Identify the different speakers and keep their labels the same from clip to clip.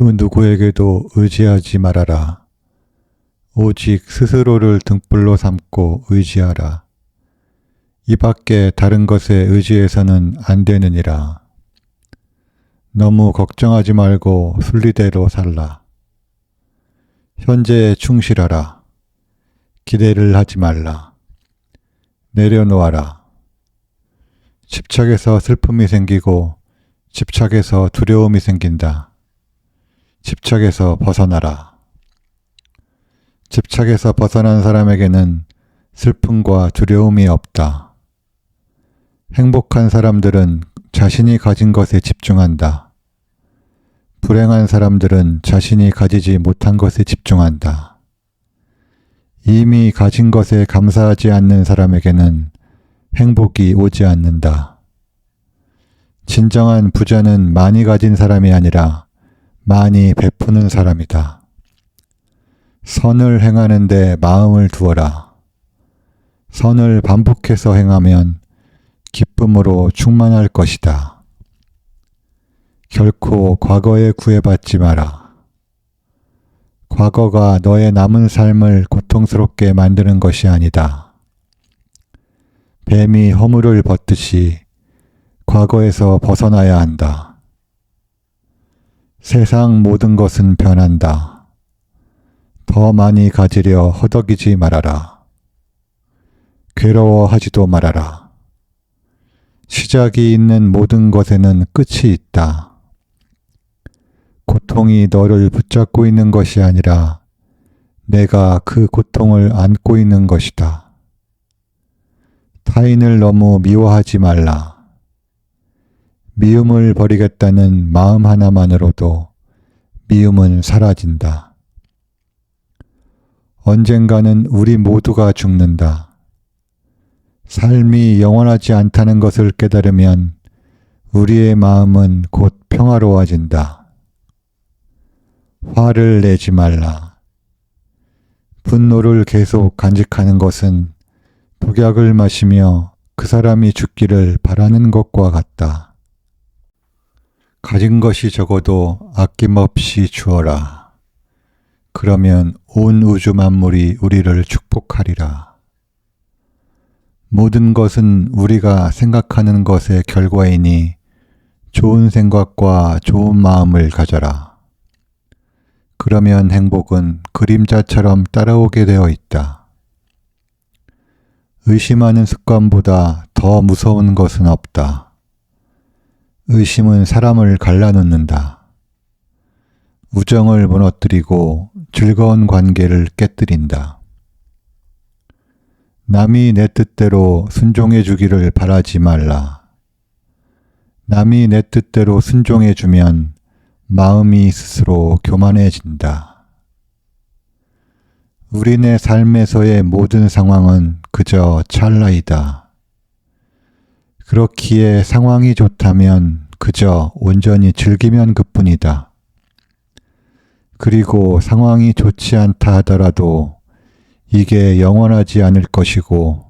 Speaker 1: 그 누구에게도 의지하지 말아라. 오직 스스로를 등불로 삼고 의지하라. 이 밖에 다른 것에 의지해서는 안 되느니라. 너무 걱정하지 말고 순리대로 살라. 현재에 충실하라. 기대를 하지 말라. 내려놓아라. 집착에서 슬픔이 생기고 집착에서 두려움이 생긴다. 집착에서 벗어나라. 집착에서 벗어난 사람에게는 슬픔과 두려움이 없다. 행복한 사람들은 자신이 가진 것에 집중한다. 불행한 사람들은 자신이 가지지 못한 것에 집중한다. 이미 가진 것에 감사하지 않는 사람에게는 행복이 오지 않는다. 진정한 부자는 많이 가진 사람이 아니라 많이 베푸는 사람이다. 선을 행하는데 마음을 두어라. 선을 반복해서 행하면 기쁨으로 충만할 것이다. 결코 과거에 구애받지 마라. 과거가 너의 남은 삶을 고통스럽게 만드는 것이 아니다. 뱀이 허물을 벗듯이 과거에서 벗어나야 한다. 세상 모든 것은 변한다. 더 많이 가지려 허덕이지 말아라. 괴로워하지도 말아라. 시작이 있는 모든 것에는 끝이 있다. 고통이 너를 붙잡고 있는 것이 아니라 내가 그 고통을 안고 있는 것이다. 타인을 너무 미워하지 말라. 미움을 버리겠다는 마음 하나만으로도 미움은 사라진다. 언젠가는 우리 모두가 죽는다. 삶이 영원하지 않다는 것을 깨달으면 우리의 마음은 곧 평화로워진다. 화를 내지 말라. 분노를 계속 간직하는 것은 독약을 마시며 그 사람이 죽기를 바라는 것과 같다. 가진 것이 적어도 아낌없이 주어라. 그러면 온 우주 만물이 우리를 축복하리라. 모든 것은 우리가 생각하는 것의 결과이니 좋은 생각과 좋은 마음을 가져라. 그러면 행복은 그림자처럼 따라오게 되어 있다. 의심하는 습관보다 더 무서운 것은 없다. 의심은 사람을 갈라놓는다. 우정을 무너뜨리고 즐거운 관계를 깨뜨린다. 남이 내 뜻대로 순종해 주기를 바라지 말라. 남이 내 뜻대로 순종해 주면 마음이 스스로 교만해진다. 우리네 삶에서의 모든 상황은 그저 찰나이다. 그렇기에 상황이 좋다면 그저 온전히 즐기면 그뿐이다. 그리고 상황이 좋지 않다 하더라도 이게 영원하지 않을 것이고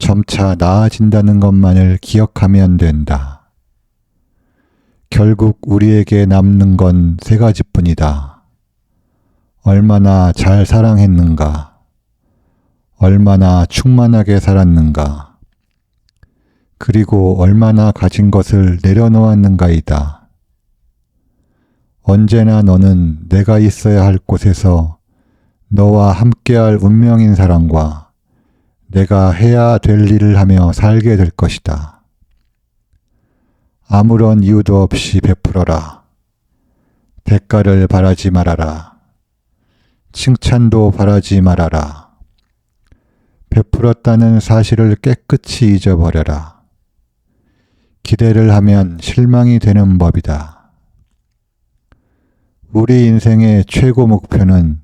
Speaker 1: 점차 나아진다는 것만을 기억하면 된다. 결국 우리에게 남는 건 세 가지뿐이다. 얼마나 잘 사랑했는가, 얼마나 충만하게 살았는가, 그리고 얼마나 가진 것을 내려놓았는가이다. 언제나 너는 내가 있어야 할 곳에서 너와 함께할 운명인 사람과 내가 해야 될 일을 하며 살게 될 것이다. 아무런 이유도 없이 베풀어라. 대가를 바라지 말아라. 칭찬도 바라지 말아라. 베풀었다는 사실을 깨끗이 잊어버려라. 기대를 하면 실망이 되는 법이다. 우리 인생의 최고 목표는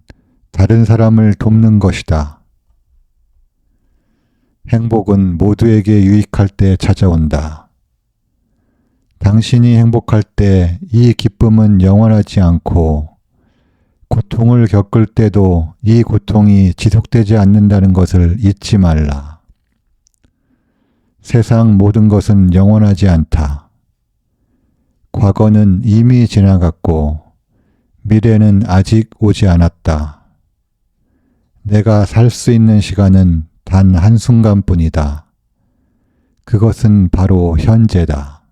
Speaker 1: 다른 사람을 돕는 것이다. 행복은 모두에게 유익할 때 찾아온다. 당신이 행복할 때 이 기쁨은 영원하지 않고 고통을 겪을 때도 이 고통이 지속되지 않는다는 것을 잊지 말라. 세상 모든 것은 영원하지 않다. 과거는 이미 지나갔고 미래는 아직 오지 않았다. 내가 살 수 있는 시간은 단 한순간뿐이다. 그것은 바로 현재다.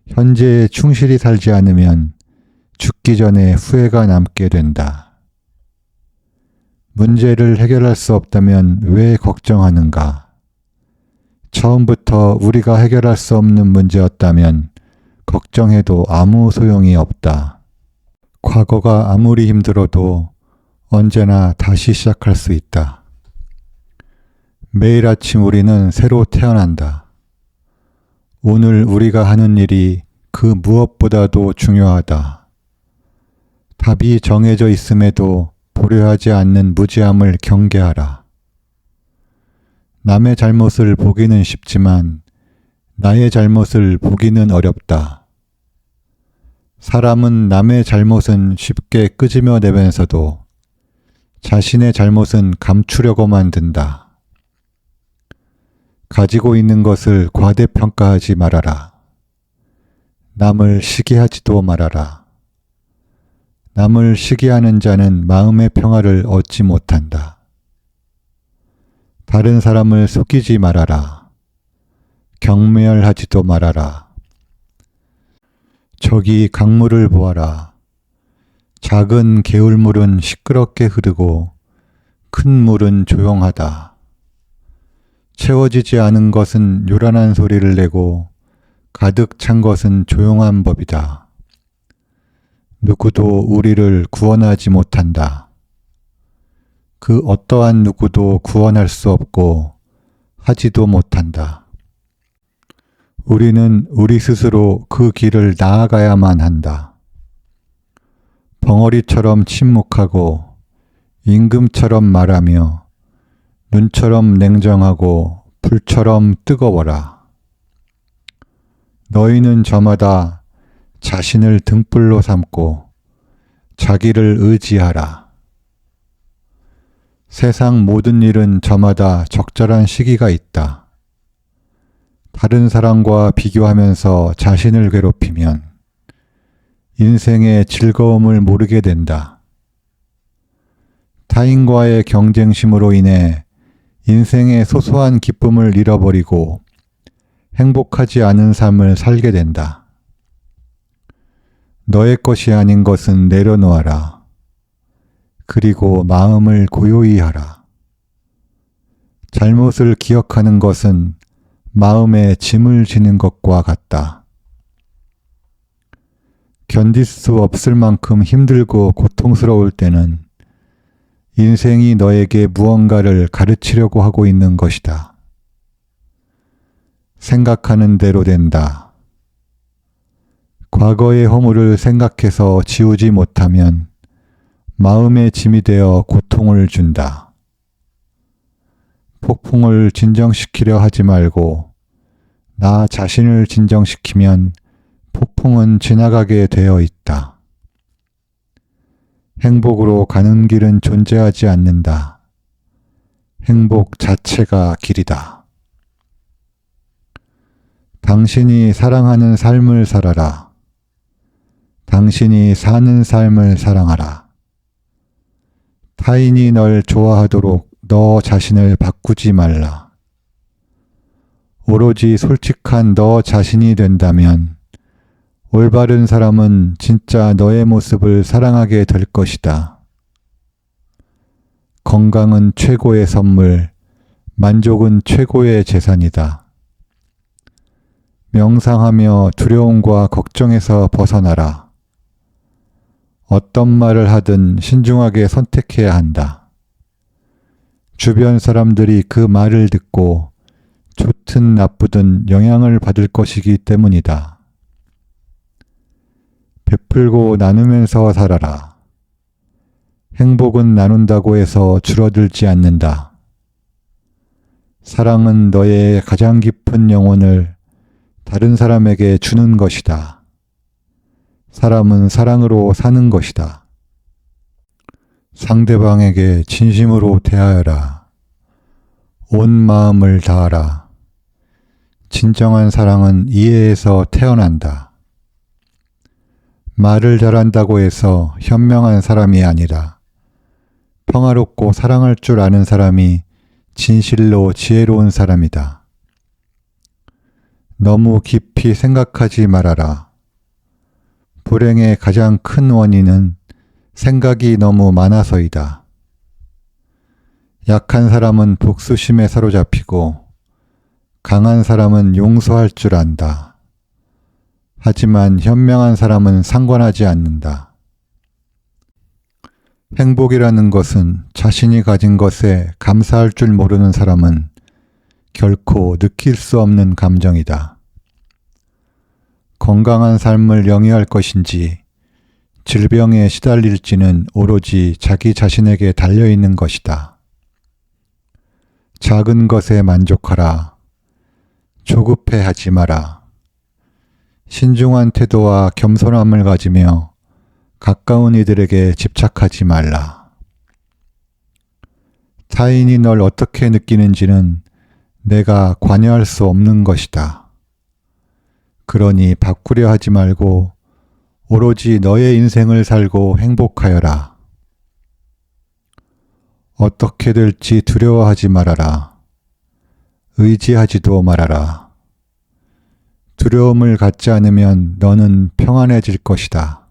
Speaker 1: 현재에 충실히 살지 않으면 죽기 전에 후회가 남게 된다. 문제를 해결할 수 없다면 왜 걱정하는가? 처음부터 우리가 해결할 수 없는 문제였다면 걱정해도 아무 소용이 없다. 과거가 아무리 힘들어도 언제나 다시 시작할 수 있다. 매일 아침 우리는 새로 태어난다. 오늘 우리가 하는 일이 그 무엇보다도 중요하다. 답이 정해져 있음에도 보려하지 않는 무지함을 경계하라. 남의 잘못을 보기는 쉽지만 나의 잘못을 보기는 어렵다. 사람은 남의 잘못은 쉽게 끄집어내면서도 자신의 잘못은 감추려고만 든다. 가지고 있는 것을 과대평가하지 말아라. 남을 시기하지도 말아라. 남을 시기하는 자는 마음의 평화를 얻지 못한다. 다른 사람을 속이지 말아라. 경멸하지도 말아라. 저기 강물을 보아라. 작은 개울물은 시끄럽게 흐르고 큰 물은 조용하다. 채워지지 않은 것은 요란한 소리를 내고 가득 찬 것은 조용한 법이다. 누구도 우리를 구원하지 못한다. 그 어떠한 누구도 구원할 수 없고 하지도 못한다. 우리는 우리 스스로 그 길을 나아가야만 한다. 벙어리처럼 침묵하고 임금처럼 말하며 눈처럼 냉정하고 불처럼 뜨거워라. 너희는 저마다 자신을 등불로 삼고 자기를 의지하라. 세상 모든 일은 저마다 적절한 시기가 있다. 다른 사람과 비교하면서 자신을 괴롭히면 인생의 즐거움을 모르게 된다. 타인과의 경쟁심으로 인해 인생의 소소한 기쁨을 잃어버리고 행복하지 않은 삶을 살게 된다. 너의 것이 아닌 것은 내려놓아라. 그리고 마음을 고요히 하라. 잘못을 기억하는 것은 마음에 짐을 지는 것과 같다. 견딜 수 없을 만큼 힘들고 고통스러울 때는 인생이 너에게 무언가를 가르치려고 하고 있는 것이다. 생각하는 대로 된다. 과거의 허물을 생각해서 지우지 못하면 마음의 짐이 되어 고통을 준다. 폭풍을 진정시키려 하지 말고 나 자신을 진정시키면 폭풍은 지나가게 되어 있다. 행복으로 가는 길은 존재하지 않는다. 행복 자체가 길이다. 당신이 사랑하는 삶을 살아라. 당신이 사는 삶을 사랑하라. 타인이 널 좋아하도록 너 자신을 바꾸지 말라. 오로지 솔직한 너 자신이 된다면 올바른 사람은 진짜 너의 모습을 사랑하게 될 것이다. 건강은 최고의 선물, 만족은 최고의 재산이다. 명상하며 두려움과 걱정에서 벗어나라. 어떤 말을 하든 신중하게 선택해야 한다. 주변 사람들이 그 말을 듣고 좋든 나쁘든 영향을 받을 것이기 때문이다. 베풀고 나누면서 살아라. 행복은 나눈다고 해서 줄어들지 않는다. 사랑은 너의 가장 깊은 영혼을 다른 사람에게 주는 것이다. 사람은 사랑으로 사는 것이다. 상대방에게 진심으로 대하여라. 온 마음을 다하라. 진정한 사랑은 이해에서 태어난다. 말을 잘한다고 해서 현명한 사람이 아니라 평화롭고 사랑할 줄 아는 사람이 진실로 지혜로운 사람이다. 너무 깊이 생각하지 말아라. 불행의 가장 큰 원인은 생각이 너무 많아서이다. 약한 사람은 복수심에 사로잡히고 강한 사람은 용서할 줄 안다. 하지만 현명한 사람은 상관하지 않는다. 행복이라는 것은 자신이 가진 것에 감사할 줄 모르는 사람은 결코 느낄 수 없는 감정이다. 건강한 삶을 영위할 것인지 질병에 시달릴지는 오로지 자기 자신에게 달려있는 것이다. 작은 것에 만족하라. 조급해하지 마라. 신중한 태도와 겸손함을 가지며 가까운 이들에게 집착하지 말라. 타인이 널 어떻게 느끼는지는 내가 관여할 수 없는 것이다. 그러니 바꾸려 하지 말고 오로지 너의 인생을 살고 행복하여라. 어떻게 될지 두려워하지 말아라. 의지하지도 말아라. 두려움을 갖지 않으면 너는 평안해질 것이다.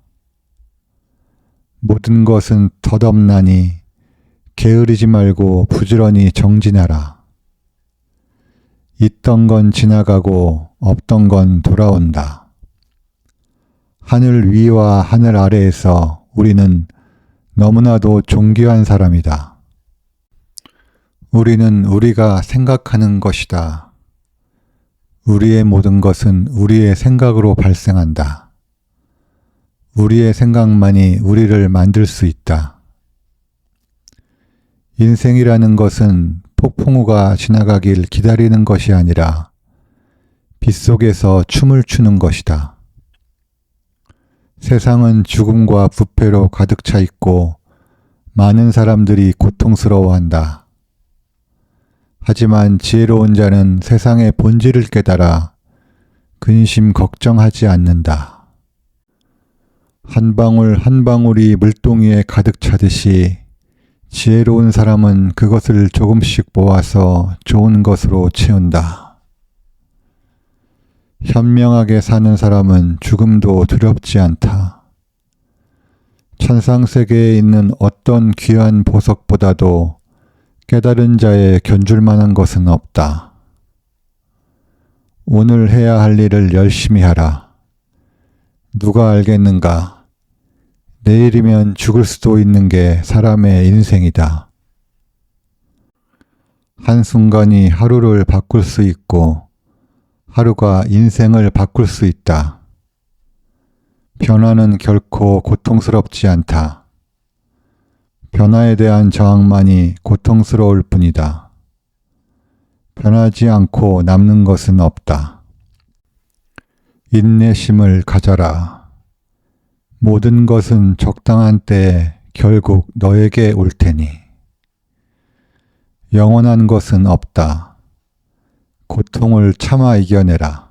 Speaker 1: 모든 것은 덧없나니 게으르지 말고 부지런히 정진하라. 있던 건 지나가고 없던 건 돌아온다. 하늘 위와 하늘 아래에서 우리는 너무나도 존귀한 사람이다. 우리는 우리가 생각하는 것이다. 우리의 모든 것은 우리의 생각으로 발생한다. 우리의 생각만이 우리를 만들 수 있다. 인생이라는 것은 폭풍우가 지나가길 기다리는 것이 아니라 빗속에서 춤을 추는 것이다. 세상은 죽음과 부패로 가득 차 있고 많은 사람들이 고통스러워한다. 하지만 지혜로운 자는 세상의 본질을 깨달아 근심 걱정하지 않는다. 한 방울 한 방울이 물동이에 가득 차듯이 지혜로운 사람은 그것을 조금씩 모아서 좋은 것으로 채운다. 현명하게 사는 사람은 죽음도 두렵지 않다. 천상세계에 있는 어떤 귀한 보석보다도 깨달은 자의 견줄 만한 것은 없다. 오늘 해야 할 일을 열심히 하라. 누가 알겠는가? 내일이면 죽을 수도 있는 게 사람의 인생이다. 한순간이 하루를 바꿀 수 있고 하루가 인생을 바꿀 수 있다. 변화는 결코 고통스럽지 않다. 변화에 대한 저항만이 고통스러울 뿐이다. 변하지 않고 남는 것은 없다. 인내심을 가져라. 모든 것은 적당한 때에 결국 너에게 올 테니. 영원한 것은 없다. 고통을 참아 이겨내라.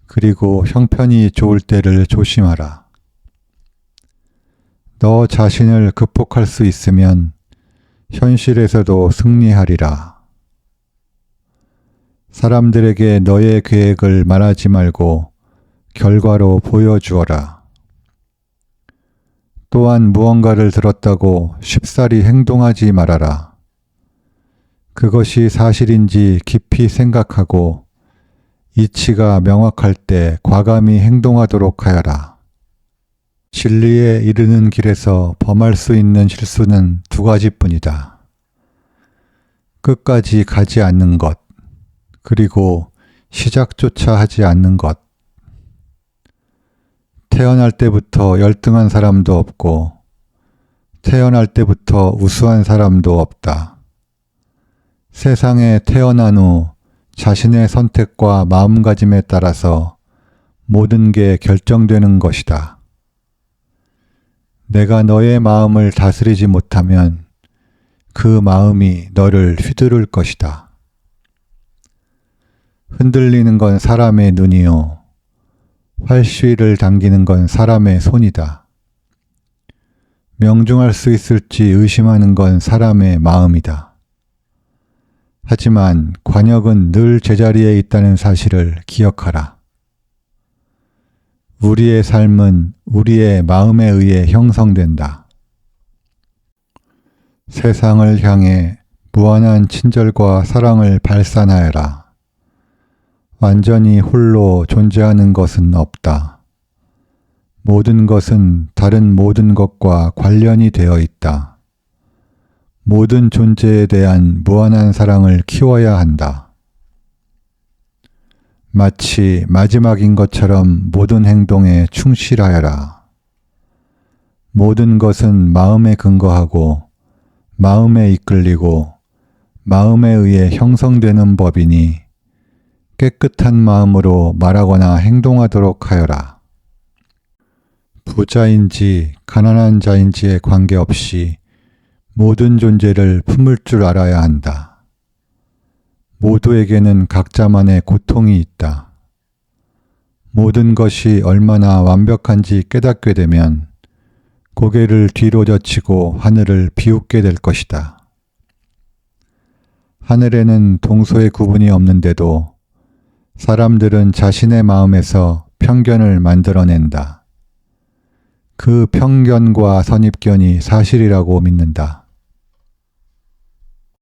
Speaker 1: 그리고 형편이 좋을 때를 조심하라. 너 자신을 극복할 수 있으면 현실에서도 승리하리라. 사람들에게 너의 계획을 말하지 말고 결과로 보여주어라. 또한 무언가를 들었다고 쉽사리 행동하지 말아라. 그것이 사실인지 깊이 생각하고 이치가 명확할 때 과감히 행동하도록 하여라. 진리에 이르는 길에서 범할 수 있는 실수는 두 가지뿐이다. 끝까지 가지 않는 것, 그리고 시작조차 하지 않는 것. 태어날 때부터 열등한 사람도 없고 태어날 때부터 우수한 사람도 없다. 세상에 태어난 후 자신의 선택과 마음가짐에 따라서 모든 게 결정되는 것이다. 내가 너의 마음을 다스리지 못하면 그 마음이 너를 휘두를 것이다. 흔들리는 건 사람의 눈이요. 활시위를 당기는 건 사람의 손이다. 명중할 수 있을지 의심하는 건 사람의 마음이다. 하지만 관역은 늘 제자리에 있다는 사실을 기억하라. 우리의 삶은 우리의 마음에 의해 형성된다. 세상을 향해 무한한 친절과 사랑을 발산하여라. 완전히 홀로 존재하는 것은 없다. 모든 것은 다른 모든 것과 관련이 되어 있다. 모든 존재에 대한 무한한 사랑을 키워야 한다. 마치 마지막인 것처럼 모든 행동에 충실하여라. 모든 것은 마음에 근거하고 마음에 이끌리고 마음에 의해 형성되는 법이니 깨끗한 마음으로 말하거나 행동하도록 하여라. 부자인지 가난한 자인지에 관계없이 모든 존재를 품을 줄 알아야 한다. 모두에게는 각자만의 고통이 있다. 모든 것이 얼마나 완벽한지 깨닫게 되면 고개를 뒤로 젖히고 하늘을 비웃게 될 것이다. 하늘에는 동서의 구분이 없는데도 사람들은 자신의 마음에서 편견을 만들어낸다. 그 편견과 선입견이 사실이라고 믿는다.